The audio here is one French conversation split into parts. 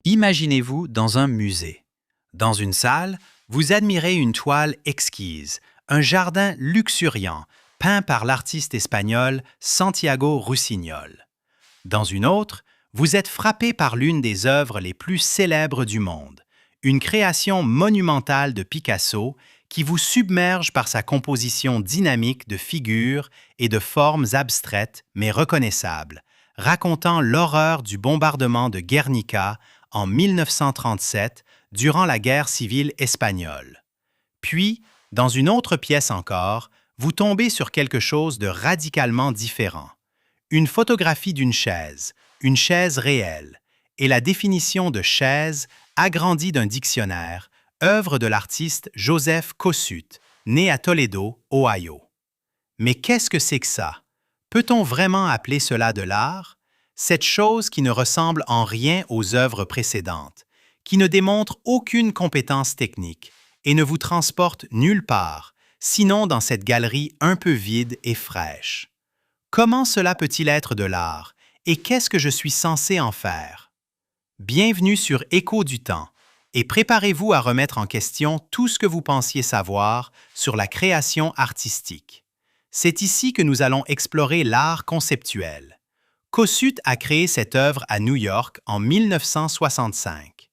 Imaginez-vous dans un musée. Dans une salle, vous admirez une toile exquise, un jardin luxuriant, peint par l'artiste espagnol Santiago Rusiñol. Dans une autre, vous êtes frappé par l'une des œuvres les plus célèbres du monde, une création monumentale de Picasso qui vous submerge par sa composition dynamique de figures et de formes abstraites mais reconnaissables, racontant l'horreur du bombardement de Guernica en 1937 durant la guerre civile espagnole. Puis, dans une autre pièce encore, vous tombez sur quelque chose de radicalement différent. Une photographie d'une chaise, une chaise réelle, et la définition de chaise agrandie d'un dictionnaire, œuvre de l'artiste Joseph Kosuth, né à Toledo, Ohio. Mais qu'est-ce que c'est que ça? Peut-on vraiment appeler cela de l'art? Cette chose qui ne ressemble en rien aux œuvres précédentes, qui ne démontre aucune compétence technique et ne vous transporte nulle part, sinon dans cette galerie un peu vide et fraîche. Comment cela peut-il être de l'art et qu'est-ce que je suis censé en faire? Bienvenue sur Écho du temps et préparez-vous à remettre en question tout ce que vous pensiez savoir sur la création artistique. C'est ici que nous allons explorer l'art conceptuel. Kosuth a créé cette œuvre à New York en 1965.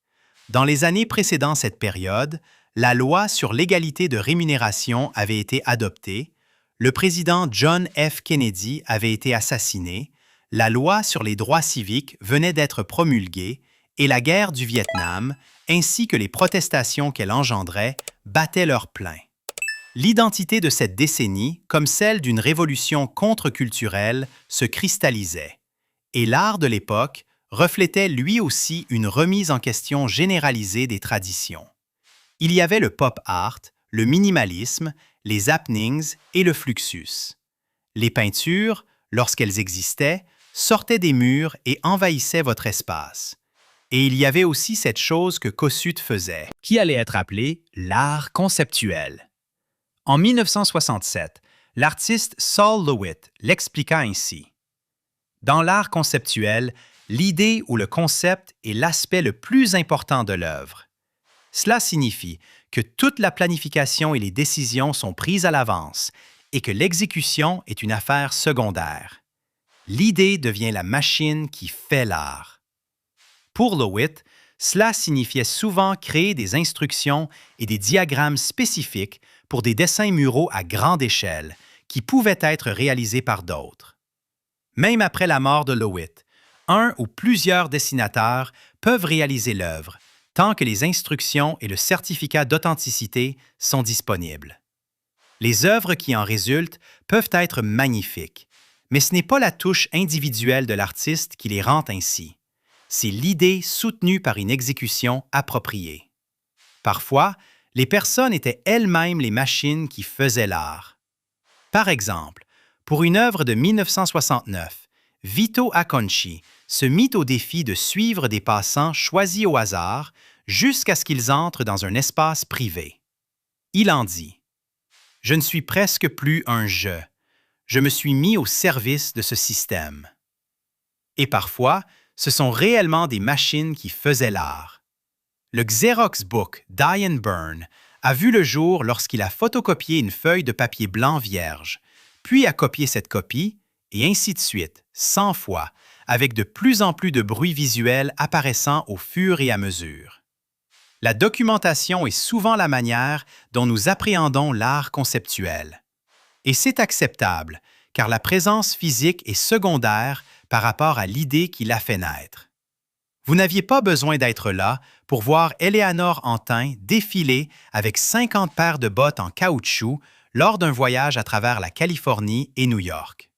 Dans les années précédant cette période, la loi sur l'égalité de rémunération avait été adoptée, le président John F. Kennedy avait été assassiné, la loi sur les droits civiques venait d'être promulguée et la guerre du Vietnam, ainsi que les protestations qu'elle engendrait, battaient leur plein. L'identité de cette décennie, comme celle d'une révolution contre-culturelle, se cristallisait. Et l'art de l'époque reflétait lui aussi une remise en question généralisée des traditions. Il y avait le pop art, le minimalisme, les happenings et le fluxus. Les peintures, lorsqu'elles existaient, sortaient des murs et envahissaient votre espace. Et il y avait aussi cette chose que Kosuth faisait, qui allait être appelée l'art conceptuel. En 1967, l'artiste Sol LeWitt l'expliqua ainsi. Dans l'art conceptuel, l'idée ou le concept est l'aspect le plus important de l'œuvre. Cela signifie que toute la planification et les décisions sont prises à l'avance et que l'exécution est une affaire secondaire. L'idée devient la machine qui fait l'art. Pour LeWitt, cela signifiait souvent créer des instructions et des diagrammes spécifiques pour des dessins muraux à grande échelle qui pouvaient être réalisés par d'autres. Même après la mort de LeWitt, un ou plusieurs dessinateurs peuvent réaliser l'œuvre, tant que les instructions et le certificat d'authenticité sont disponibles. Les œuvres qui en résultent peuvent être magnifiques, mais ce n'est pas la touche individuelle de l'artiste qui les rend ainsi. C'est l'idée soutenue par une exécution appropriée. Parfois, les personnes étaient elles-mêmes les machines qui faisaient l'art. Par exemple, pour une œuvre de 1969, Vito Acconci se mit au défi de suivre des passants choisis au hasard jusqu'à ce qu'ils entrent dans un espace privé. Il en dit « Je ne suis presque plus un je. Je me suis mis au service de ce système. » Et parfois, ce sont réellement des machines qui faisaient l'art. Le Xerox Book d'Ian Byrne a vu le jour lorsqu'il a photocopié une feuille de papier blanc vierge, puis a copié cette copie, et ainsi de suite, 100 fois, avec de plus en plus de bruits visuels apparaissant au fur et à mesure. La documentation est souvent la manière dont nous appréhendons l'art conceptuel. Et c'est acceptable, car la présence physique est secondaire par rapport à l'idée qui l'a fait naître. Vous n'aviez pas besoin d'être là pour voir Eleanor Antin défiler avec 50 paires de bottes en caoutchouc lors d'un voyage à travers la Californie et New York.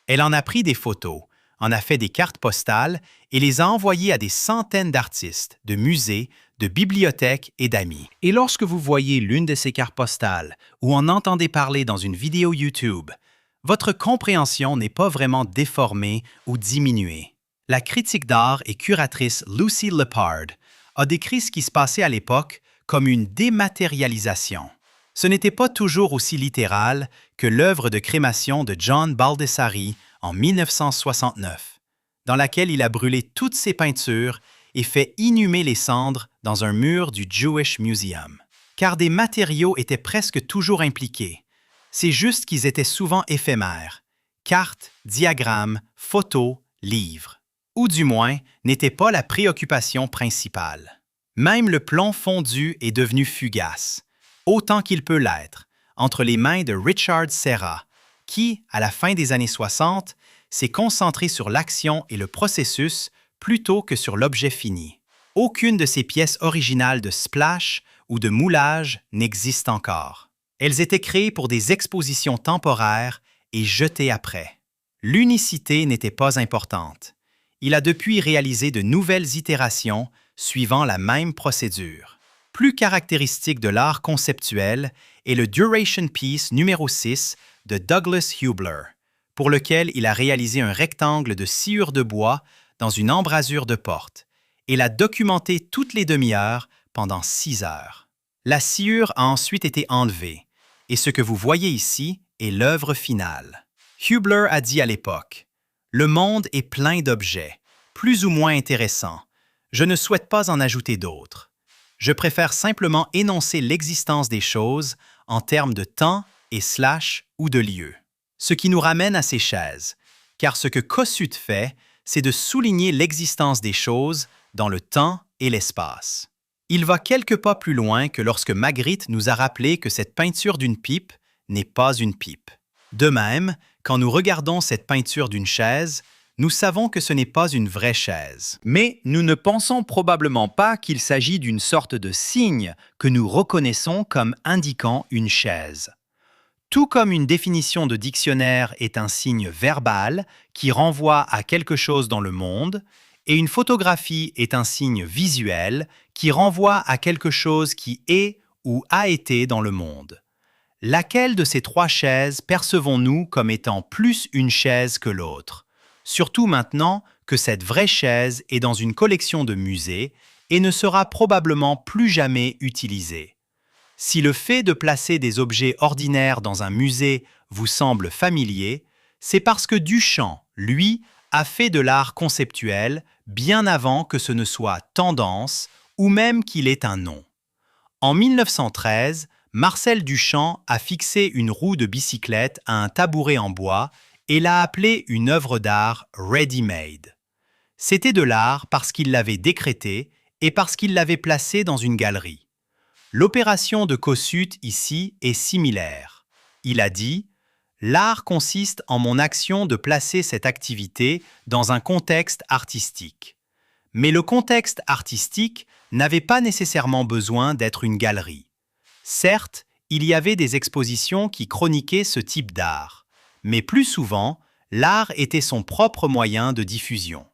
Elle en a pris des photos, en a fait des cartes postales et les a envoyées à des centaines d'artistes, de musées, de bibliothèques et d'amis. Et lorsque vous voyez l'une de ces cartes postales ou en entendez parler dans une vidéo YouTube, votre compréhension n'est pas vraiment déformée ou diminuée. La critique d'art et curatrice Lucy Lippard a décrit ce qui se passait à l'époque comme une dématérialisation. Ce n'était pas toujours aussi littéral que l'œuvre de crémation de John Baldessari en 1969, dans laquelle il a brûlé toutes ses peintures et fait inhumer les cendres dans un mur du Jewish Museum. Car des matériaux étaient presque toujours impliqués. C'est juste qu'ils étaient souvent éphémères. Cartes, diagrammes, photos, livres. Ou du moins, n'étaient pas la préoccupation principale. Même le plomb fondu est devenu fugace, autant qu'il peut l'être, entre les mains de Richard Serra, qui, à la fin des années 60, s'est concentré sur l'action et le processus plutôt que sur l'objet fini. Aucune de ces pièces originales de splash ou de moulage n'existe encore. Elles étaient créées pour des expositions temporaires et jetées après. L'unicité n'était pas importante. Il a depuis réalisé de nouvelles itérations suivant la même procédure. Plus caractéristique de l'art conceptuel est le Duration Piece numéro 6 de Douglas Hubler, pour lequel il a réalisé un rectangle de sciure de bois dans une embrasure de porte et l'a documenté toutes les demi-heures pendant 6 heures. La sciure a ensuite été enlevée, et ce que vous voyez ici est l'œuvre finale. Hubler a dit à l'époque « Le monde est plein d'objets, plus ou moins intéressants. Je ne souhaite pas en ajouter d'autres. Je préfère simplement énoncer l'existence des choses en termes de temps et / ou de lieu. » Ce qui nous ramène à ces chaises, car ce que Kossuth fait, c'est de souligner l'existence des choses dans le temps et l'espace. Il va quelques pas plus loin que lorsque Magritte nous a rappelé que cette peinture d'une pipe n'est pas une pipe. De même, quand nous regardons cette peinture d'une chaise, nous savons que ce n'est pas une vraie chaise. Mais nous ne pensons probablement pas qu'il s'agit d'une sorte de signe que nous reconnaissons comme indiquant une chaise. Tout comme une définition de dictionnaire est un signe verbal qui renvoie à quelque chose dans le monde, et une photographie est un signe visuel qui renvoie à quelque chose qui est ou a été dans le monde. Laquelle de ces 3 chaises percevons-nous comme étant plus une chaise que l'autre? Surtout maintenant que cette vraie chaise est dans une collection de musées et ne sera probablement plus jamais utilisée. Si le fait de placer des objets ordinaires dans un musée vous semble familier, c'est parce que Duchamp, lui, a fait de l'art conceptuel bien avant que ce ne soit tendance ou même qu'il ait un nom. En 1913, Marcel Duchamp a fixé une roue de bicyclette à un tabouret en bois et l'a appelée une œuvre d'art ready-made. C'était de l'art parce qu'il l'avait décrété et parce qu'il l'avait placé dans une galerie. L'opération de Kossuth ici est similaire. Il a dit « L'art consiste en mon action de placer cette activité dans un contexte artistique. » Mais le contexte artistique n'avait pas nécessairement besoin d'être une galerie. Certes, il y avait des expositions qui chroniquaient ce type d'art, mais plus souvent, l'art était son propre moyen de diffusion.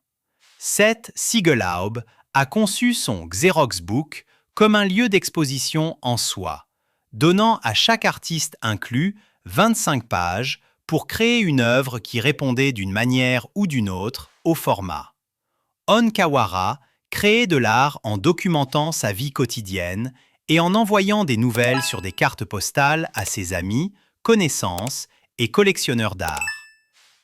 Seth Siegelhaub a conçu son Xerox Book comme un lieu d'exposition en soi, donnant à chaque artiste inclus 25 pages pour créer une œuvre qui répondait d'une manière ou d'une autre au format. On Kawara créait de l'art en documentant sa vie quotidienne et en envoyant des nouvelles sur des cartes postales à ses amis, connaissances et collectionneurs d'art.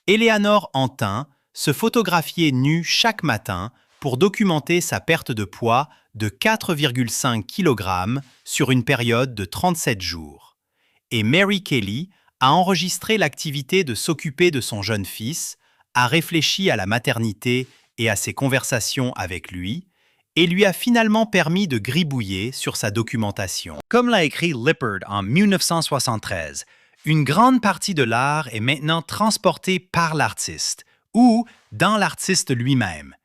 Éléanore Antin se photographiait nue chaque matin pour documenter sa perte de poids de 4,5 kg sur une période de 37 jours. Et Mary Kelly a enregistré l'activité de s'occuper de son jeune fils, a réfléchi à la maternité et à ses conversations avec lui, et lui a finalement permis de gribouiller sur sa documentation. Comme l'a écrit Lippard en 1973, une grande partie de l'art est maintenant transportée par l'artiste, ou dans l'artiste lui-même.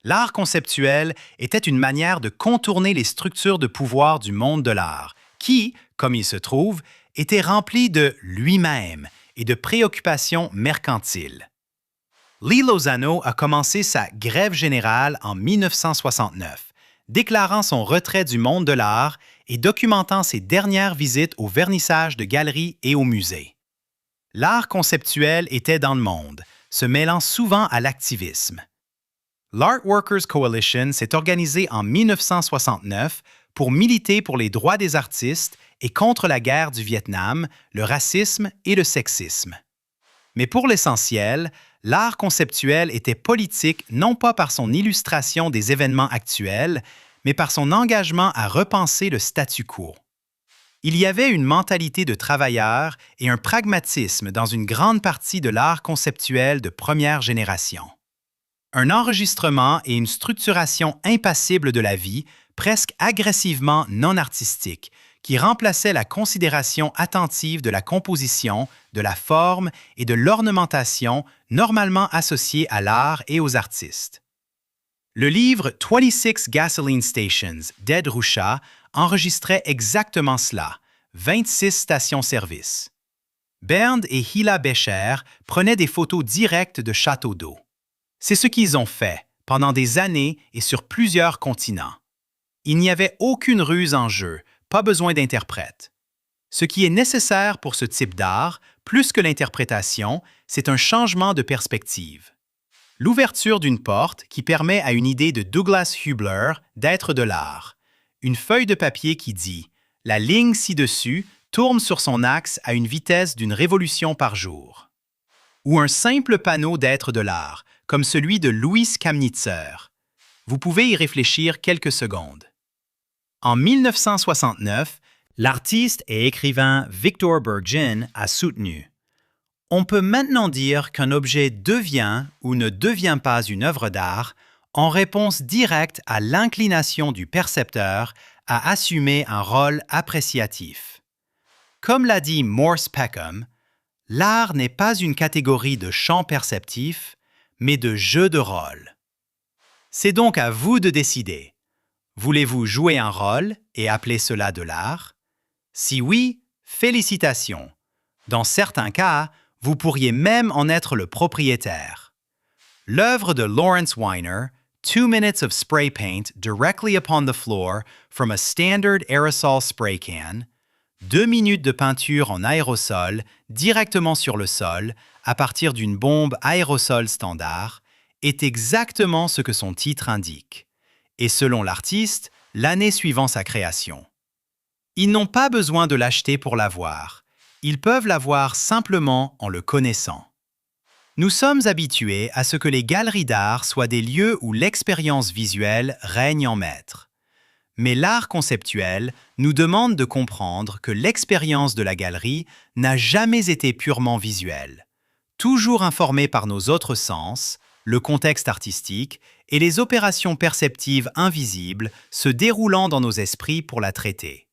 L'art conceptuel était une manière de contourner les structures de pouvoir du monde de l'art, qui, comme il se trouve, était rempli de lui-même et de préoccupations mercantiles. Lee Lozano a commencé sa grève générale en 1969, déclarant son retrait du monde de l'art et documentant ses dernières visites au vernissage de galeries et aux musées. L'art conceptuel était dans le monde, se mêlant souvent à l'activisme. L'Art Workers Coalition s'est organisée en 1969 pour militer pour les droits des artistes et contre la guerre du Vietnam, le racisme et le sexisme. Mais pour l'essentiel, l'art conceptuel était politique non pas par son illustration des événements actuels, mais par son engagement à repenser le statu quo. Il y avait une mentalité de travailleur et un pragmatisme dans une grande partie de l'art conceptuel de première génération. Un enregistrement et une structuration impassible de la vie, presque agressivement non artistique, qui remplaçait la considération attentive de la composition, de la forme et de l'ornementation normalement associées à l'art et aux artistes. Le livre 26 Gasoline Stations d'Ed Ruscha enregistrait exactement cela, 26 stations-service. Bernd et Hilla Becher prenaient des photos directes de châteaux d'eau. C'est ce qu'ils ont fait pendant des années et sur plusieurs continents. Il n'y avait aucune ruse en jeu, pas besoin d'interprète. Ce qui est nécessaire pour ce type d'art, plus que l'interprétation, c'est un changement de perspective. L'ouverture d'une porte qui permet à une idée de Douglas Hubler d'être de l'art. Une feuille de papier qui dit « La ligne ci-dessus tourne sur son axe à une vitesse d'une révolution par jour. » Ou un simple panneau d'être de l'art, comme celui de Louis Kamnitzer. Vous pouvez y réfléchir quelques secondes. En 1969, l'artiste et écrivain Victor Berggren a soutenu « On peut maintenant dire qu'un objet devient ou ne devient pas une œuvre d'art en réponse directe à l'inclination du percepteur à assumer un rôle appréciatif. » Comme l'a dit Morse Peckham, l'art n'est pas une catégorie de champ perceptif, mais de jeu de rôle. C'est donc à vous de décider. Voulez-vous jouer un rôle et appeler cela de l'art? Si oui, félicitations. Dans certains cas, vous pourriez même en être le propriétaire. L'œuvre de Lawrence Weiner, 2 minutes of spray paint directly upon the floor from a standard aerosol spray can, 2 minutes de peinture en aérosol directement sur le sol à partir d'une bombe aérosol standard, est exactement ce que son titre indique. Et selon l'artiste, l'année suivant sa création. Ils n'ont pas besoin de l'acheter pour l'avoir. Ils peuvent l'avoir simplement en le connaissant. Nous sommes habitués à ce que les galeries d'art soient des lieux où l'expérience visuelle règne en maître. Mais l'art conceptuel nous demande de comprendre que l'expérience de la galerie n'a jamais été purement visuelle. Toujours informée par nos autres sens, le contexte artistique et les opérations perceptives invisibles se déroulant dans nos esprits pour la traiter.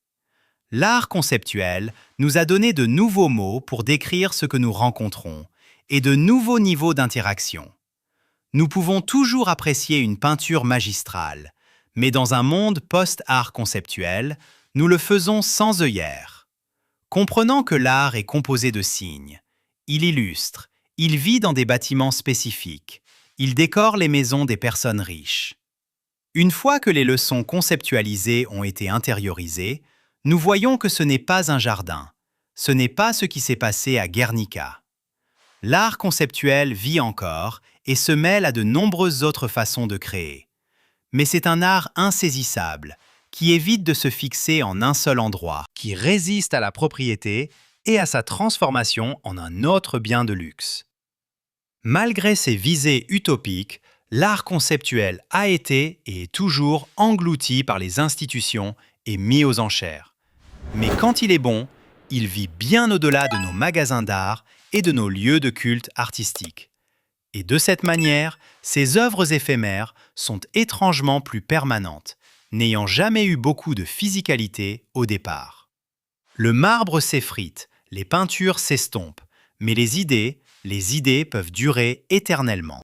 L'art conceptuel nous a donné de nouveaux mots pour décrire ce que nous rencontrons et de nouveaux niveaux d'interaction. Nous pouvons toujours apprécier une peinture magistrale, mais dans un monde post-art conceptuel, nous le faisons sans œillères. Comprenant que l'art est composé de signes, il illustre, il vit dans des bâtiments spécifiques, il décore les maisons des personnes riches. Une fois que les leçons conceptualisées ont été intériorisées, nous voyons que ce n'est pas un jardin, ce n'est pas ce qui s'est passé à Guernica. L'art conceptuel vit encore et se mêle à de nombreuses autres façons de créer. Mais c'est un art insaisissable, qui évite de se fixer en un seul endroit, qui résiste à la propriété et à sa transformation en un autre bien de luxe. Malgré ses visées utopiques, l'art conceptuel a été et est toujours englouti par les institutions et mis aux enchères. Mais quand il est bon, il vit bien au-delà de nos magasins d'art et de nos lieux de culte artistique. Et de cette manière, ces œuvres éphémères sont étrangement plus permanentes, n'ayant jamais eu beaucoup de physicalité au départ. Le marbre s'effrite, les peintures s'estompent, mais les idées peuvent durer éternellement.